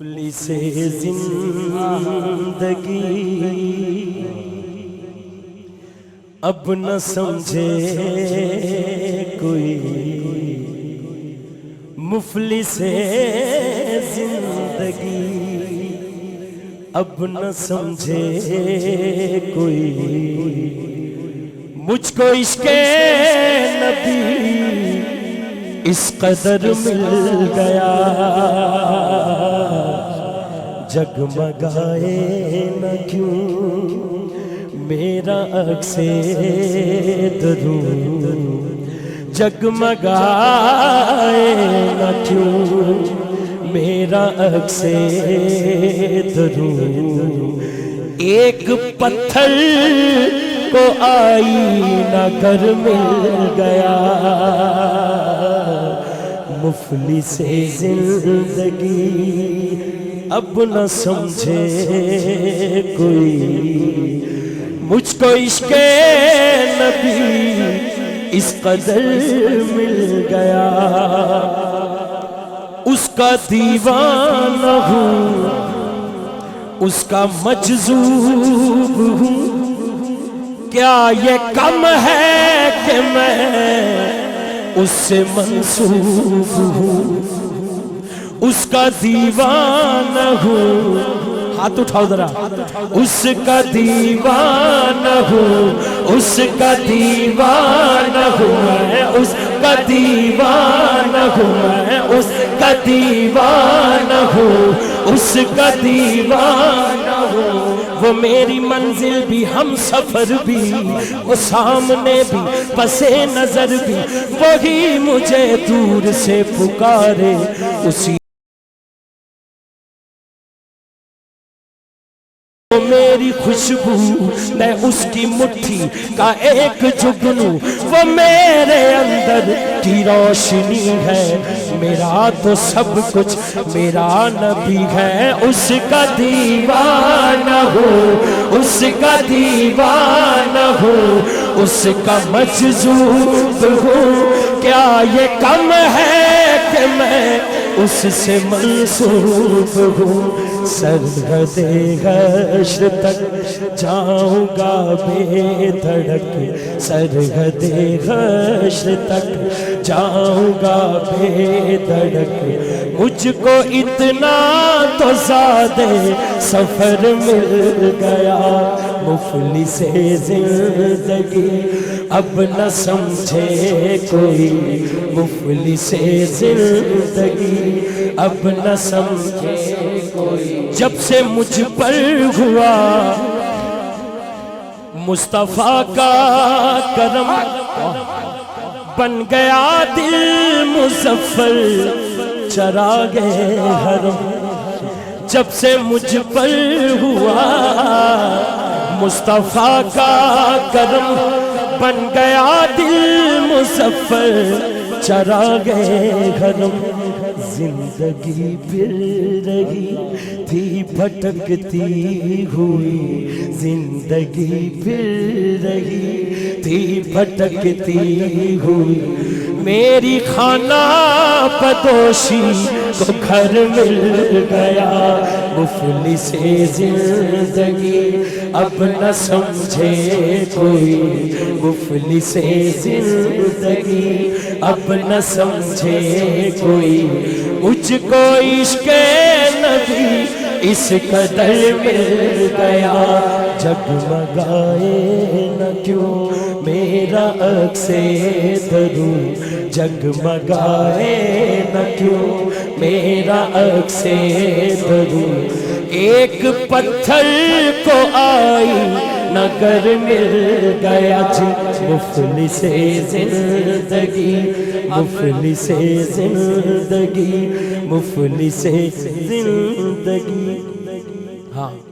مفلس زندگی اب نہ سمجھے کوئی، مفلس زندگی اب نہ سمجھے کوئی، مجھ کو عشق نبی اس قدر مل گیا، جگمگائے نہ کیوں میرا عکس درود، جگمگائے نہ کیوں میرا عکس درود، ایک پتھر کو آئینہ گر مل گیا، مفلس زندگی اب نہ سمجھے کوئی، مجھ کو عشق نبی اس قدر مل گیا، اس کا دیوانہ ہوں، اس کا مجذوب ہوں، کیا یہ کم ہے کہ میں اس سے منسوب ہوں، اس کا دیوانہ ہوں، ہاتھ اٹھاؤ ذرا، اس کا دیوانہ ہوں، اس کا دیوانہ ہوں میں، اس کا دیوانہ ہوں میں، اس کا دیوانہ ہوں، اس کا دیوانہ ہوں، وہ میری منزل بھی، ہم سفر بھی، وہ سامنے بھی، پس نظر بھی، وہی مجھے دور سے پکارے، اسی میری خوشبو، میں اس کی مٹھی کا ایک جگنو، وہ میرے اندر کی روشنی ہے، میرا تو سب کچھ میرا نبی ہے، اس کا دیوانہ ہو، اس کا دیوانہ ہو، اس کا مجذوب ہوں، کیا یہ کم ہے کہ میں اس سے منسوب ہوں، سرحد حشر تک جاؤں گا بے دھڑک، سرحد حشر تک جاؤں گا بے دھڑک، مجھ کو اتنا تو زیادہ سفر مل گیا، مفلس زندگی اب نہ سمجھے کوئی، مفلس زندگی اب نہ سمجھے کوئی، جب سے مجھ پر ہوا مصطفیٰ کا کرم، بن گیا دل مظفر چراغ حرم، جب سے مجھ پر ہوا مصطفیٰ کا کرم، بن گیا دل مظفر چراغ حرم، زندگی پھر رہی تھی بھٹکتی ہوئی، زندگی پھر رہی تھی بھٹکتی ہوئی، میری خانہ بدوشی کو گھر مل گیا، مفلس زندگی اب نہ سمجھے کوئی، مفلس زندگی اب نہ سمجھے کوئی، مجھ کو عشق نبی اس قدر مل گیا، جگمگائے نہ کیوں میرا عکس درود، جگمگائے نہ کیوں میرا عکس درود، ایک پتھر کو آئی نگر مل گیا جی، مفلس زندگی، مفلس زندگی، مفلس زندگی، ہاں